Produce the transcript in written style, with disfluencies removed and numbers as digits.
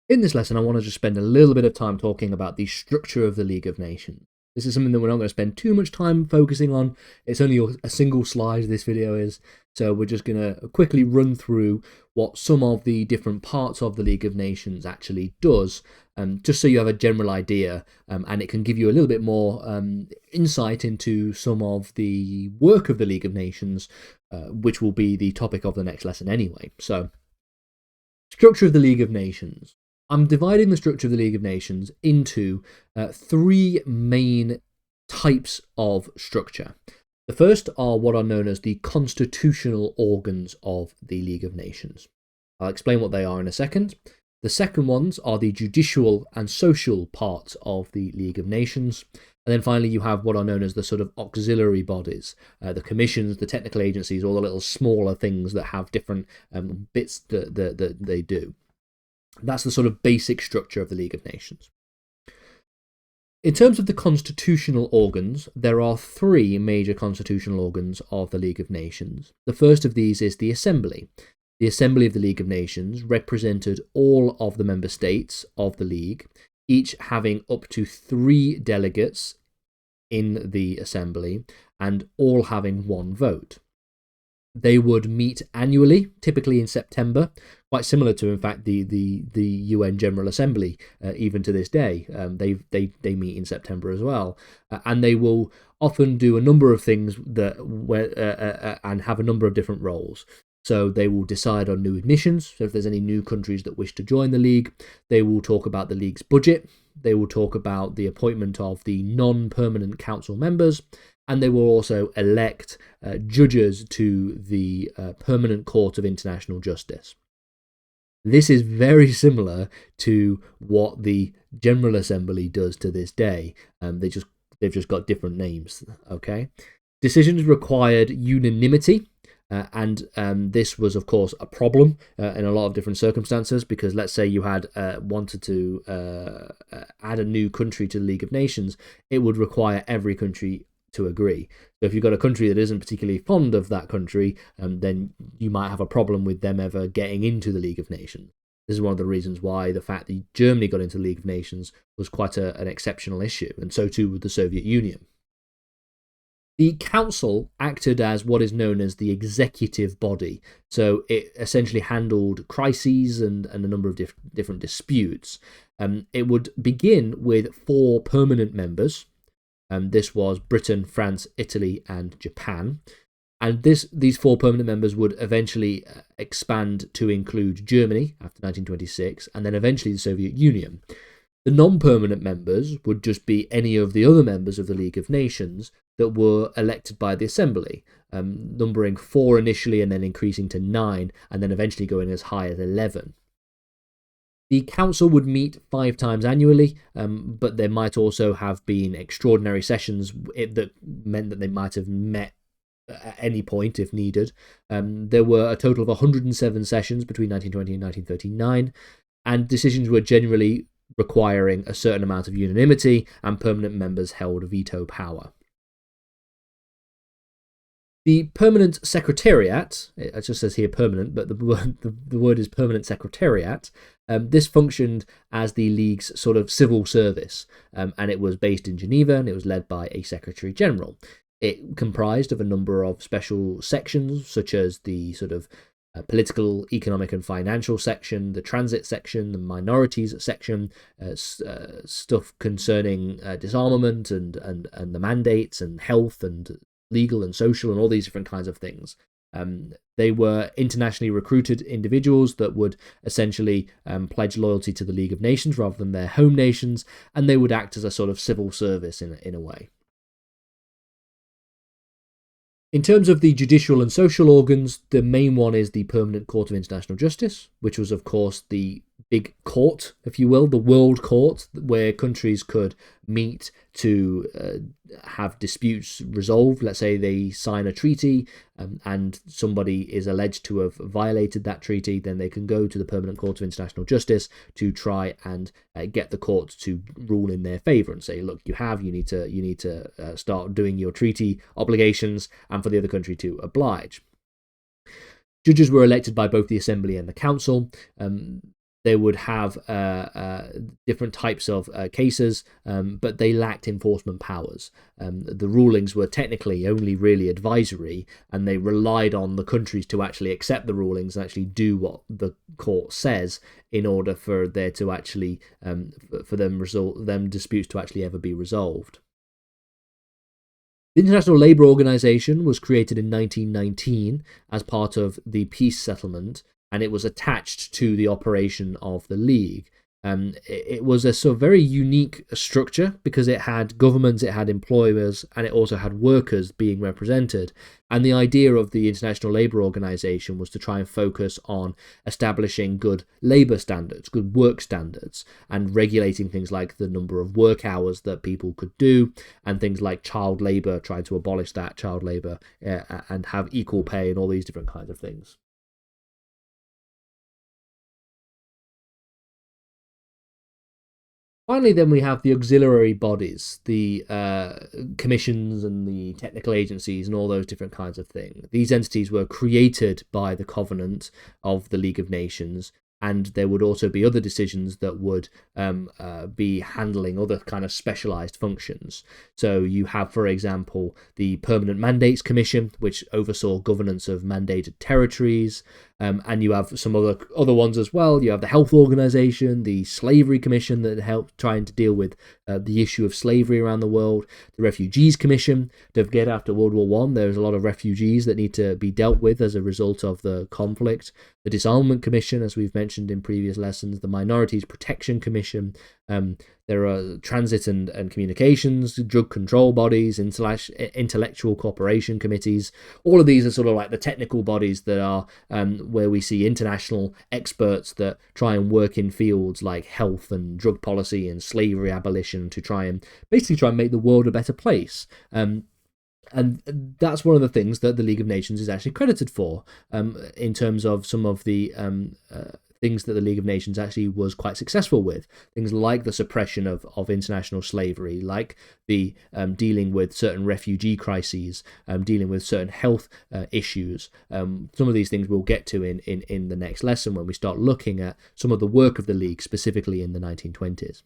In this lesson, I want to just spend a little bit of time talking about the structure of the League of Nations. This is something that we're not going to spend too much time focusing on. It's only a single slide, this video is, so we're just going to quickly run through what some of the different parts of the League of Nations actually does, just so you have a general idea, and it can give you a little bit more insight into some of the work of the League of Nations, which will be the topic of the next lesson anyway. So, structure of the League of Nations. I'm dividing the structure of the League of Nations into three main types of structure. The first are what are known as the constitutional organs of the League of Nations. I'll explain what they are in a second. The second ones are the judicial and social parts of the League of Nations. And then finally, you have what are known as the sort of auxiliary bodies, the commissions, the technical agencies, all the little smaller things that have different bits that they do. That's the sort of basic structure of the League of Nations. In terms of the constitutional organs, there are three major constitutional organs of the League of Nations. The first of these is the Assembly. The Assembly of the League of Nations represented all of the member states of the League, each having up to 3 delegates in the Assembly, and all having 1 vote. They would meet annually, typically in September, quite similar to, in fact, the UN General Assembly, even to this day. They meet in September as well, and they will often do a number of things and have a number of different roles. So they will decide on new admissions. So if there's any new countries that wish to join the League, they will talk about the League's budget. They will talk about the appointment of the non-permanent council members. And they will also elect judges to the Permanent Court of International Justice. This is very similar to what the General Assembly does to this day. They've just got different names. Okay, decisions required unanimity. And this was, of course, a problem in a lot of different circumstances, because let's say you had wanted to add a new country to the League of Nations, it would require every country to agree. So if you've got a country that isn't particularly fond of that country, then you might have a problem with them ever getting into the League of Nations. This is one of the reasons why the fact that Germany got into the League of Nations was quite an exceptional issue, and so too with the Soviet Union. The council acted as what is known as the executive body, so it essentially handled crises and a number of different disputes. It would begin with 4 permanent members. This was Britain, France, Italy, and Japan. And these 4 permanent members would eventually expand to include Germany after 1926, and then eventually the Soviet Union. The non-permanent members would just be any of the other members of the League of Nations that were elected by the Assembly, numbering 4 initially and then increasing to 9, and then eventually going as high as 11. The council would meet 5 times annually, but there might also have been extraordinary sessions that meant that they might have met at any point if needed. There were a total of 107 sessions between 1920 and 1939, and decisions were generally requiring a certain amount of unanimity, and permanent members held veto power. The permanent secretariat, it just says here permanent, but the word is permanent secretariat. This functioned as the League's sort of civil service, and it was based in Geneva, and it was led by a Secretary General. It comprised of a number of special sections, such as the sort of political, economic and financial section, the transit section, the minorities section, stuff concerning disarmament and the mandates and health and legal and social and all these different kinds of things. They were internationally recruited individuals that would essentially pledge loyalty to the League of Nations rather than their home nations, and they would act as a sort of civil service in a way. In terms of the judicial and social organs, the main one is the Permanent Court of International Justice, which was, of course, the big court, if you will, the world court, where countries could meet to have disputes resolved. Let's say they sign a treaty and somebody is alleged to have violated that treaty, then they can go to the Permanent Court of International Justice to try and get the court to rule in their favour and say, look, you need to start doing your treaty obligations, and for the other country to oblige. Judges were elected by both the Assembly and the Council. they would have different types of cases, but they lacked enforcement powers. The rulings were technically only really advisory, and they relied on the countries to actually accept the rulings and actually do what the court says in order for there to actually for them disputes to actually ever be resolved. The International Labour Organization was created in 1919 as part of the peace settlement, and it was attached to the operation of the League. It was a sort of very unique structure because it had governments, it had employers, and it also had workers being represented. And the idea of the International Labour Organization was to try and focus on establishing good labour standards, good work standards, and regulating things like the number of work hours that people could do, and things like child labour, trying to abolish that child labour and have equal pay and all these different kinds of things. Finally, then we have the auxiliary bodies, the commissions and the technical agencies and all those different kinds of things. These entities were created by the Covenant of the League of Nations, and there would also be other decisions that would be handling other kind of specialized functions. So you have, for example, the Permanent Mandates Commission, which oversaw governance of mandated territories, and you have some other ones as well. You have the Health Organization, the Slavery Commission that helped trying to deal with the issue of slavery around the world, the Refugees Commission. Don't forget, after World War I, there's a lot of refugees that need to be dealt with as a result of the conflict. The Disarmament Commission, as we've mentioned in previous lessons, the Minorities Protection Commission. There are transit and communications, drug control bodies, intellectual cooperation committees. All of these are sort of like the technical bodies that are where we see international experts that try and work in fields like health and drug policy and slavery abolition to try and make the world a better place. And that's one of the things that the League of Nations is actually credited for, in terms of some of the things that the League of Nations actually was quite successful with. Things like the suppression of international slavery, like the dealing with certain refugee crises, dealing with certain health issues. Some of these things we'll get to in the next lesson when we start looking at some of the work of the League, specifically in the 1920s.